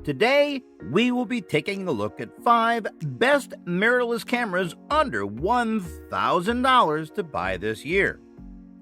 Today, we will be taking a look at 5 best mirrorless cameras under $1,000 to buy this year.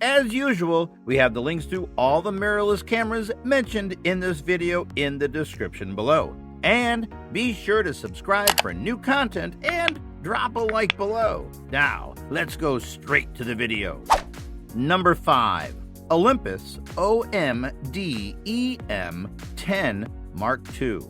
As usual, we have the links to all the mirrorless cameras mentioned in this video in the description below. And be sure to subscribe for new content and drop a like below. Now, let's go straight to the video. Number 5. Olympus OMD-EM10 Mark II.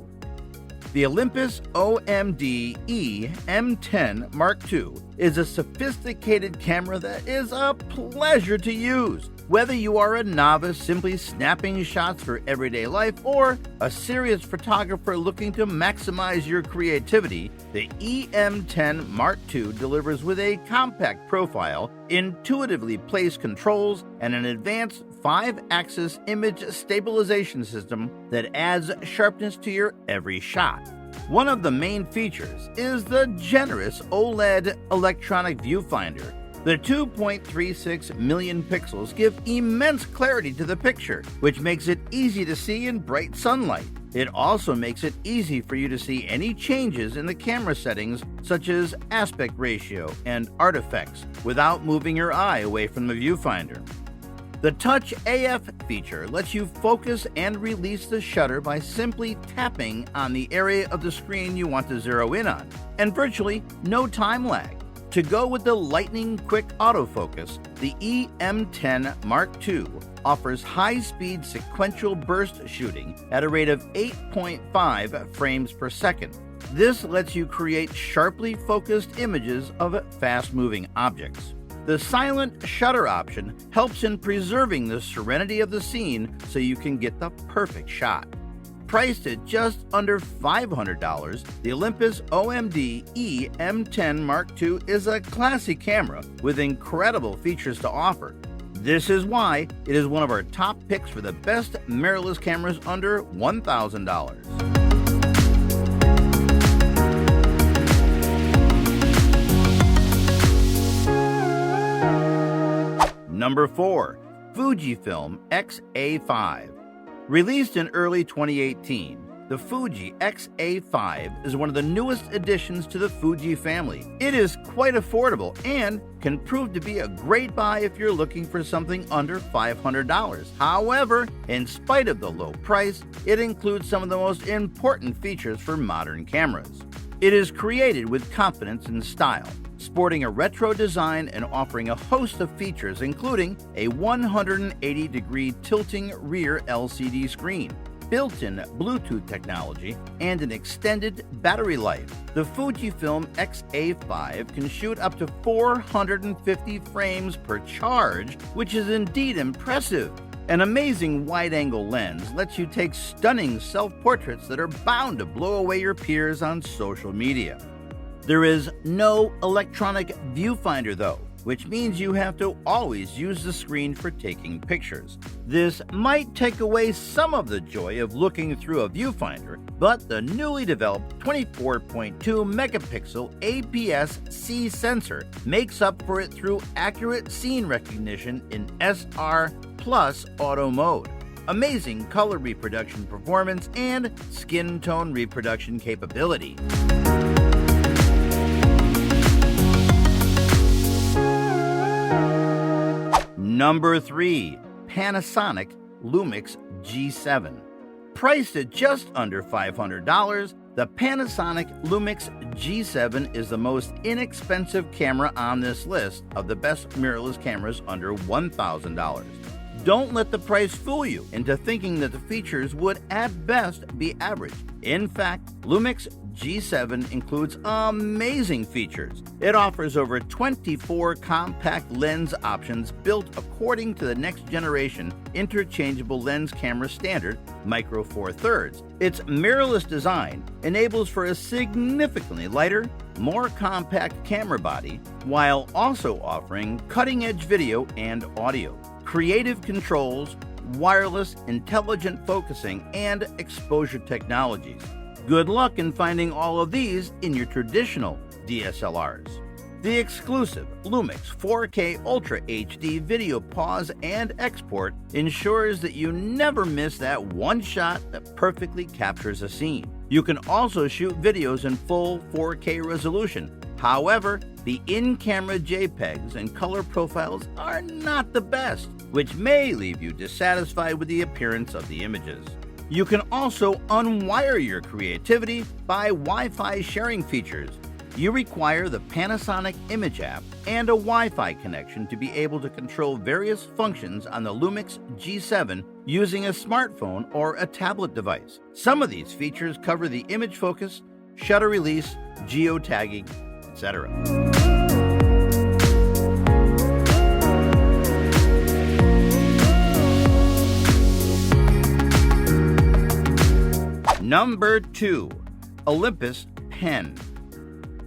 The Olympus OMD-EM10 Mark II is a sophisticated camera that is a pleasure to use. Whether you are a novice simply snapping shots for everyday life or a serious photographer looking to maximize your creativity, the EM10 Mark II delivers with a compact profile, intuitively placed controls, and an advanced 5-axis image stabilization system that adds sharpness to your every shot. One of the main features is the generous OLED electronic viewfinder. The 2.36 million pixels give immense clarity to the picture, which makes it easy to see in bright sunlight. It also makes it easy for you to see any changes in the camera settings, such as aspect ratio and artifacts, without moving your eye away from the viewfinder. The Touch AF feature lets you focus and release the shutter by simply tapping on the area of the screen you want to zero in on, and virtually no time lag. To go with the lightning-quick autofocus, the EM10 Mark II offers high-speed sequential burst shooting at a rate of 8.5 frames per second. This lets you create sharply focused images of fast-moving objects. The silent shutter option helps in preserving the serenity of the scene so you can get the perfect shot. Priced at just under $500, the Olympus OMD-EM10 Mark II is a classy camera with incredible features to offer. This is why it is one of our top picks for the best mirrorless cameras under $1,000. Number 4. Fujifilm XA5. Released in early 2018, the Fuji XA5 is one of the newest additions to the Fuji family. It is quite affordable and can prove to be a great buy if you're looking for something under $500. However, in spite of the low price, it includes some of the most important features for modern cameras. It is created with confidence and style, sporting a retro design and offering a host of features including a 180-degree tilting rear LCD screen, built-in Bluetooth technology, and an extended battery life. The Fujifilm XA5 can shoot up to 450 frames per charge, which is indeed impressive. An amazing wide-angle lens lets you take stunning self-portraits that are bound to blow away your peers on social media. There is no electronic viewfinder though, which means you have to always use the screen for taking pictures. This might take away some of the joy of looking through a viewfinder, but the newly developed 24.2 megapixel APS-C sensor makes up for it through accurate scene recognition in SR+ auto mode, amazing color reproduction performance, and skin tone reproduction capability. Number 3. Panasonic Lumix G7. Priced at just under $500, the Panasonic Lumix G7 is the most inexpensive camera on this list of the best mirrorless cameras under $1,000. Don't let the price fool you into thinking that the features would at best be average. In fact, Lumix G7 includes amazing features. It offers over 24 compact lens options built according to the next generation interchangeable lens camera standard, Micro Four Thirds. Its mirrorless design enables for a significantly lighter, more compact camera body, while also offering cutting-edge video and audio, creative controls, wireless intelligent focusing, and exposure technologies. Good luck in finding all of these in your traditional DSLRs. The exclusive Lumix 4K Ultra HD video pause and export ensures that you never miss that one shot that perfectly captures a scene. You can also shoot videos in full 4K resolution. However, the in-camera JPEGs and color profiles are not the best, which may leave you dissatisfied with the appearance of the images. You can also unwire your creativity by Wi-Fi sharing features. You require the Panasonic Image app and a Wi-Fi connection to be able to control various functions on the Lumix G7 using a smartphone or a tablet device. Some of these features cover the image focus, shutter release, geotagging, etc. Number 2. Olympus Pen.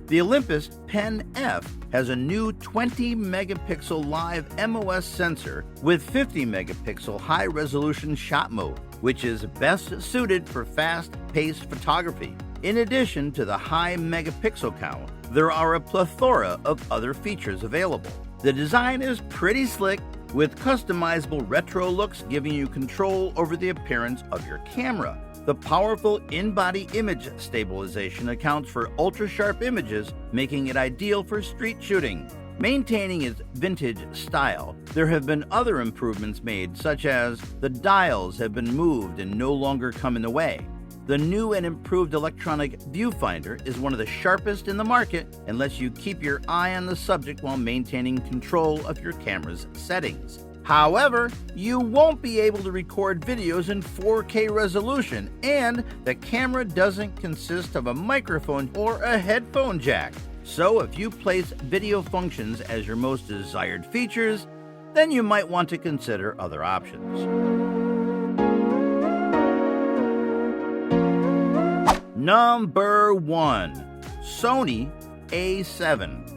The Olympus Pen F has a new 20-megapixel live MOS sensor with 50-megapixel high-resolution shot mode, which is best suited for fast-paced photography. In addition to the high megapixel count, there are a plethora of other features available. The design is pretty slick, with customizable retro looks giving you control over the appearance of your camera. The powerful in-body image stabilization accounts for ultra-sharp images, making it ideal for street shooting. Maintaining its vintage style, there have been other improvements made, such as the dials have been moved and no longer come in the way. The new and improved electronic viewfinder is one of the sharpest in the market and lets you keep your eye on the subject while maintaining control of your camera's settings. However, you won't be able to record videos in 4K resolution, and the camera doesn't consist of a microphone or a headphone jack. So if you place video functions as your most desired features, then you might want to consider other options. Number 1. Sony A7.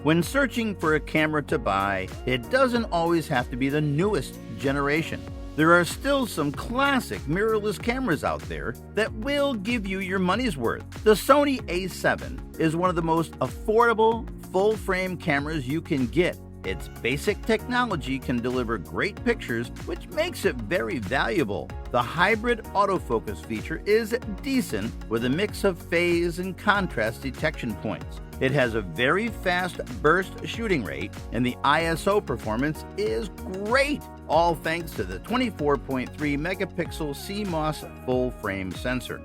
When searching for a camera to buy, it doesn't always have to be the newest generation. There are still some classic mirrorless cameras out there that will give you your money's worth. The Sony A7 is one of the most affordable full-frame cameras you can get. Its basic technology can deliver great pictures, which makes it very valuable. The hybrid autofocus feature is decent with a mix of phase and contrast detection points. It has a very fast burst shooting rate, and the ISO performance is great, all thanks to the 24.3 megapixel CMOS full-frame sensor.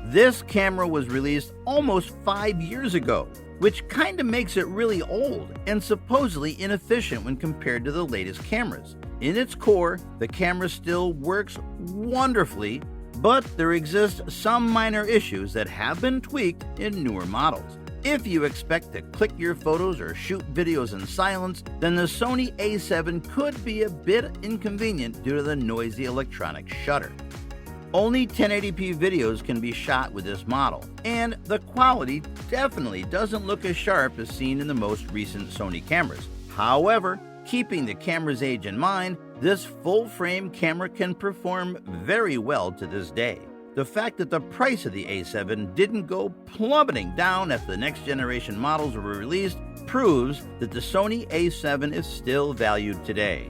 This camera was released almost 5 years ago, which kinda makes it really old and supposedly inefficient when compared to the latest cameras. In its core, the camera still works wonderfully, but there exist some minor issues that have been tweaked in newer models. If you expect to click your photos or shoot videos in silence, then the Sony A7 could be a bit inconvenient due to the noisy electronic shutter. Only 1080p videos can be shot with this model, and the quality definitely doesn't look as sharp as seen in the most recent Sony cameras. However, keeping the camera's age in mind, this full-frame camera can perform very well to this day. The fact that the price of the A7 didn't go plummeting down after the next generation models were released proves that the Sony A7 is still valued today.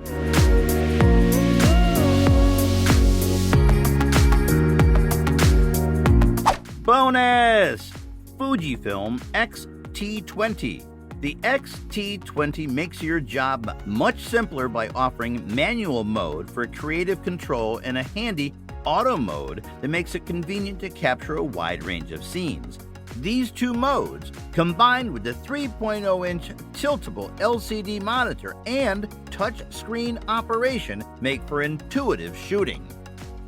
Bonus! Fujifilm XT20. The XT20 makes your job much simpler by offering manual mode for creative control and a handy auto mode that makes it convenient to capture a wide range of scenes. These two modes, combined with the 3.0-inch tiltable LCD monitor and touch-screen operation, make for intuitive shooting.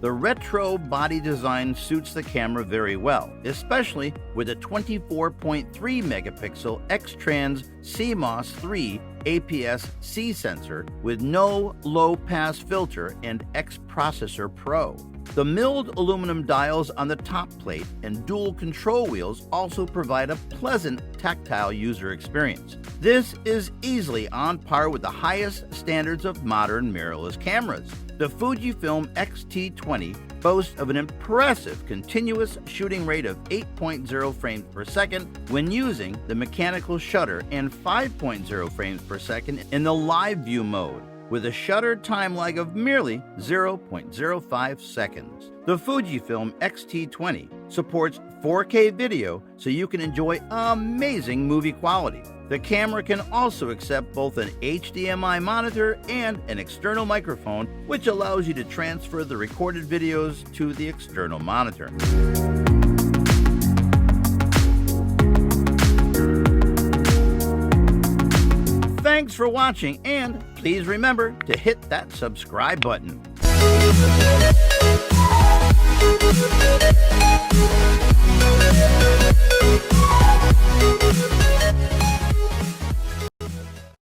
The retro body design suits the camera very well, especially with a 24.3 megapixel X-Trans CMOS 3 APS-C sensor with no low-pass filter and X Processor Pro. The milled aluminum dials on the top plate and dual control wheels also provide a pleasant tactile user experience. This is easily on par with the highest standards of modern mirrorless cameras. The Fujifilm X-T20 boasts of an impressive continuous shooting rate of 8.0 frames per second when using the mechanical shutter and 5.0 frames per second in the live view mode, with a shutter time lag of merely 0.05 seconds. The Fujifilm X-T20 supports 4K video, so you can enjoy amazing movie quality. The camera can also accept both an HDMI monitor and an external microphone, which allows you to transfer the recorded videos to the external monitor. Thanks for watching, and please remember to hit that subscribe button.